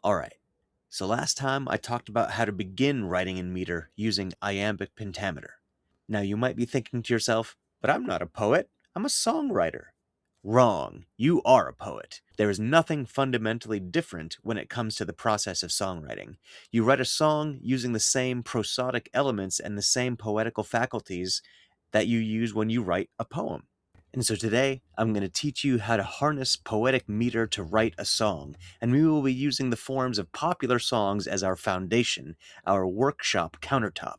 Alright, so last time I talked about how to begin writing in meter using iambic pentameter. Now you might be thinking to yourself, but I'm not a poet, I'm a songwriter. Wrong, you are a poet. There is nothing fundamentally different when it comes to the process of songwriting. You write a song using the same prosodic elements and the same poetical faculties that you use when you write a poem. And so today, I'm going to teach you how to harness poetic meter to write a song, and we will be using the forms of popular songs as our foundation, our workshop countertop.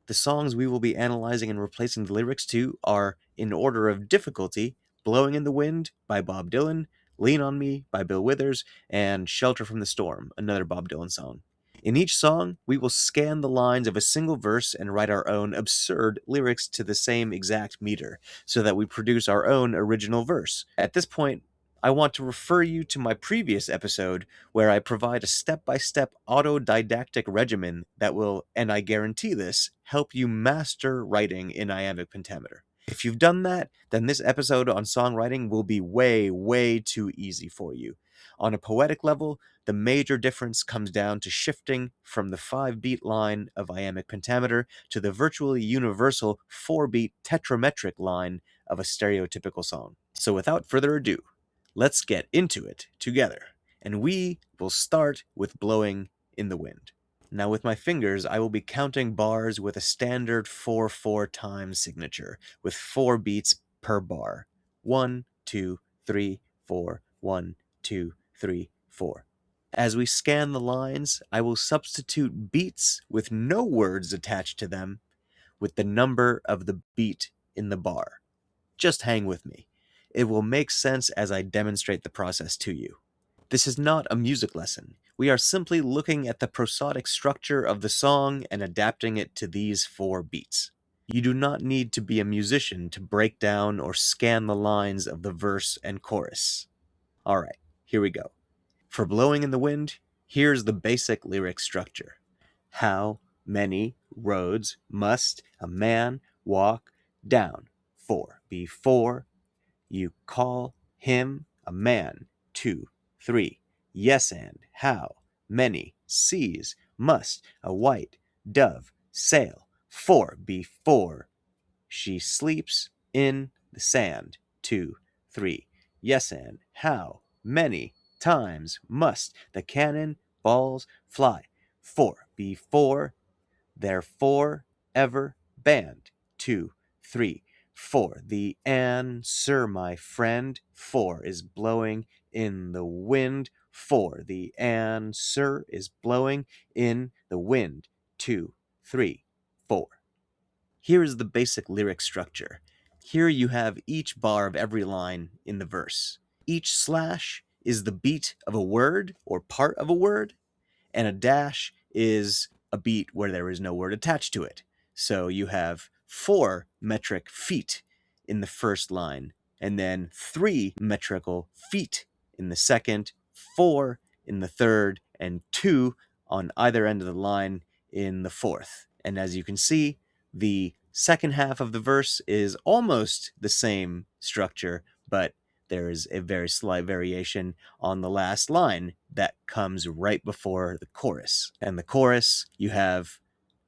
The songs we will be analyzing and replacing the lyrics to are, in order of difficulty, Blowing in the Wind by Bob Dylan, Lean on Me by Bill Withers, and Shelter from the Storm, another Bob Dylan song. In each song, we will scan the lines of a single verse and write our own absurd lyrics to the same exact meter, so that we produce our own original verse. At this point, I want to refer you to my previous episode where I provide a step-by-step autodidactic regimen that will, and I guarantee this, help you master writing in iambic pentameter. If you've done that, then this episode on songwriting will be way, way too easy for you. On a poetic level, the major difference comes down to shifting from the 5-beat line of iambic pentameter to the virtually universal 4-beat tetrametric line of a stereotypical song. So without further ado, let's get into it together, and we will start with Blowing in the Wind. Now with my fingers, I will be counting bars with a standard 4/4 time signature, with 4 beats per bar. 1, 2, 3, 4, 1, 2, 3, 4. As we scan the lines, I will substitute beats with no words attached to them with the number of the beat in the bar. Just hang with me. It will make sense as I demonstrate the process to you. This is not a music lesson. We are simply looking at the prosodic structure of the song and adapting it to these 4 beats. You do not need to be a musician to break down or scan the lines of the verse and chorus. Alright, here we go. For Blowing in the Wind, here's the basic lyric structure. How many roads must a man walk down for before you call him a man? 2, 3. Yes, and how many seas must a white dove sail for before she sleeps in the sand? 2, 3. Yes, and how many times must the cannon balls fly for before they're forever banned? 2, 3, 4. The answer, my friend, 4 is blowing in the wind. 4. The answer is blowing in the wind. 2, 3, 4. Here is the basic lyric structure. Here you have each bar of every line in the verse. Each slash is the beat of a word or part of a word, and a dash is a beat where there is no word attached to it. So you have 4 metric feet in the first line, and then 3 metrical feet in the second, 4 in the third, and 2 on either end of the line in the fourth. And as you can see, the second half of the verse is almost the same structure, but there is a very slight variation on the last line that comes right before the chorus. And the chorus, you have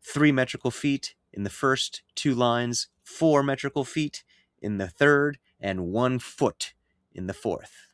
3 metrical feet in the first 2 lines, 4 metrical feet in the third, and 1 foot in the fourth.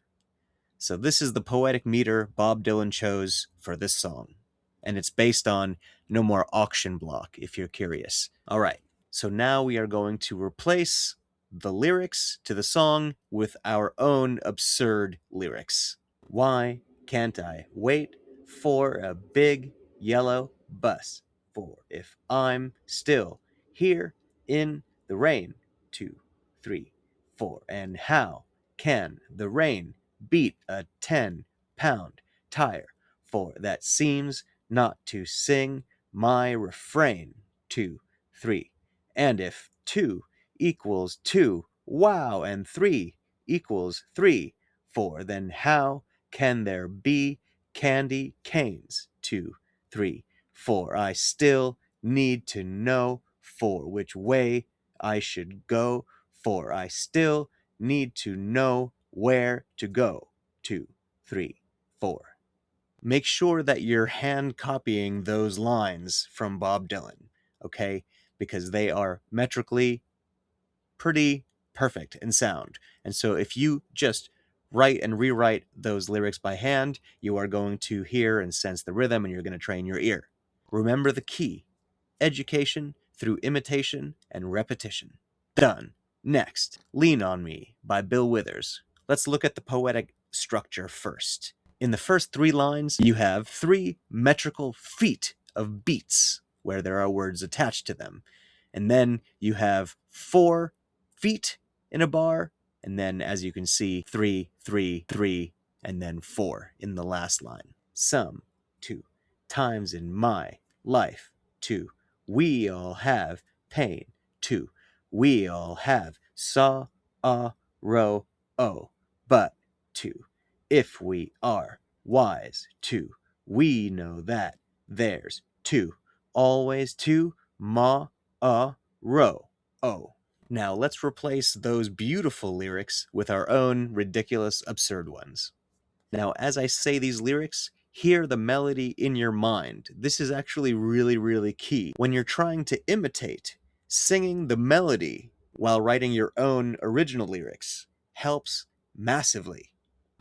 So this is the poetic meter Bob Dylan chose for this song. And it's based on No More Auction Block, if you're curious. All right, so now we are going to replace the lyrics to the song with our own absurd lyrics. Why can't I wait for a big yellow bus? For if I'm still here in the rain. 2, 3, 4. And how can the rain beat a 10-pound tire? For that seems not to sing my refrain. 2, 3. And if 2 equals 2, wow, and 3 equals 3, 4, then how can there be candy canes? 2, 3, 4. I still need to know for which way I should go, for I still need to know where to go. 2, 3, 4. Make sure that you're hand copying those lines from Bob Dylan, okay? Because they are metrically pretty perfect and sound. And so if you just write and rewrite those lyrics by hand, you are going to hear and sense the rhythm and you're going to train your ear. Remember the key: education through imitation and repetition. Done. Next, Lean on Me by Bill Withers. Let's look at the poetic structure first. In the first 3 lines, you have 3 metrical feet of beats where there are words attached to them. And then you have 4 feet in a bar, and then, as you can see, 3, 3, 3, and then 4 in the last line. Some 2 times in my life. 2. We all have pain. 2. We all have sorrow. Oh, but 2. If we are wise. 2. We know that there's 2. Always tomorrow. Oh. Now let's replace those beautiful lyrics with our own ridiculous, absurd ones. Now, as I say these lyrics, hear the melody in your mind. This is actually really, really key. When you're trying to imitate, singing the melody while writing your own original lyrics helps massively.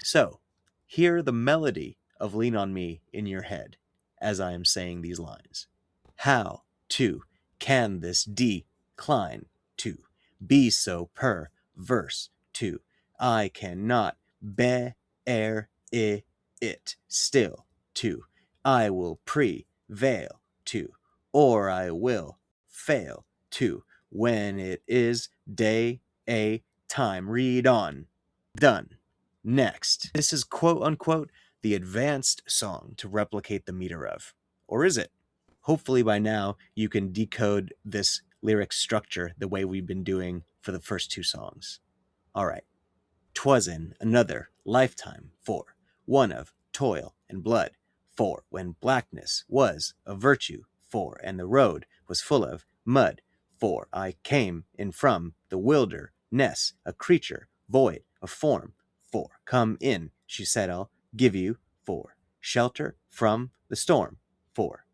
So, hear the melody of Lean on Me in your head as I am saying these lines. How to can this decline to be so perverse to I cannot bear it still to I will prevail to or I will fail to when it is day a time. Read on. Done. Next. This is quote unquote the advanced song to replicate the meter of. Or is it? Hopefully by now you can decode this lyric structure the way we've been doing for the first 2 songs. All right. 'Twas in another lifetime, for one of toil and blood, for when blackness was a virtue, for and the road was full of mud, for I came in from the wilderness, a creature void of form, for come in, she said, I'll give you, for shelter from the storm, for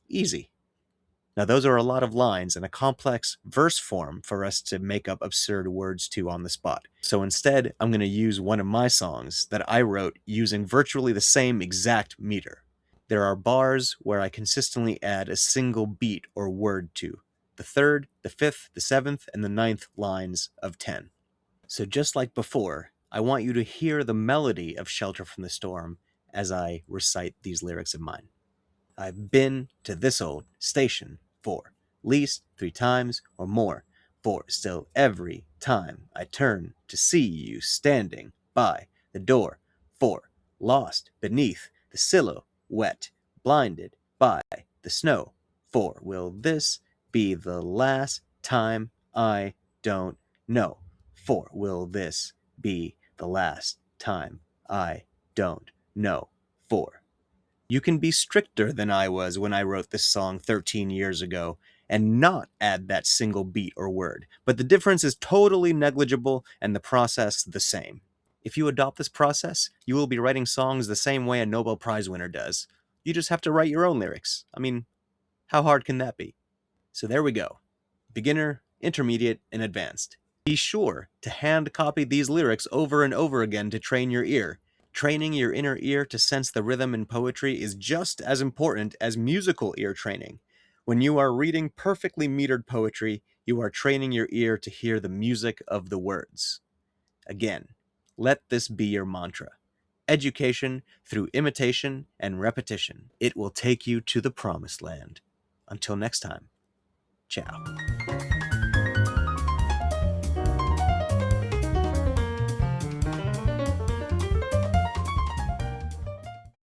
easy. Now, those are a lot of lines and a complex verse form for us to make up absurd words to on the spot. So instead, I'm going to use one of my songs that I wrote using virtually the same exact meter. There are bars where I consistently add a single beat or word to the 3rd, the 5th, the 7th, and the 9th lines of 10. So just like before, I want you to hear the melody of Shelter from the Storm as I recite these lyrics of mine. I've been to this old station for least 3 times or more, for still every time I turn to see you standing by the door, for lost beneath the silhouette, blinded by the snow, for will this be the last time? I don't know, for will this be the last time? I don't know, for you can be stricter than I was when I wrote this song 13 years ago and not add that single beat or word, but the difference is totally negligible and the process the same. If you adopt this process, you will be writing songs the same way a Nobel Prize winner does. You just have to write your own lyrics. I mean, how hard can that be? So there we go. Beginner, intermediate, and advanced. Be sure to hand copy these lyrics over and over again to train your ear. Training your inner ear to sense the rhythm in poetry is just as important as musical ear training. When you are reading perfectly metered poetry, you are training your ear to hear the music of the words. Again, let this be your mantra. Education through imitation and repetition. It will take you to the promised land. Until next time, ciao.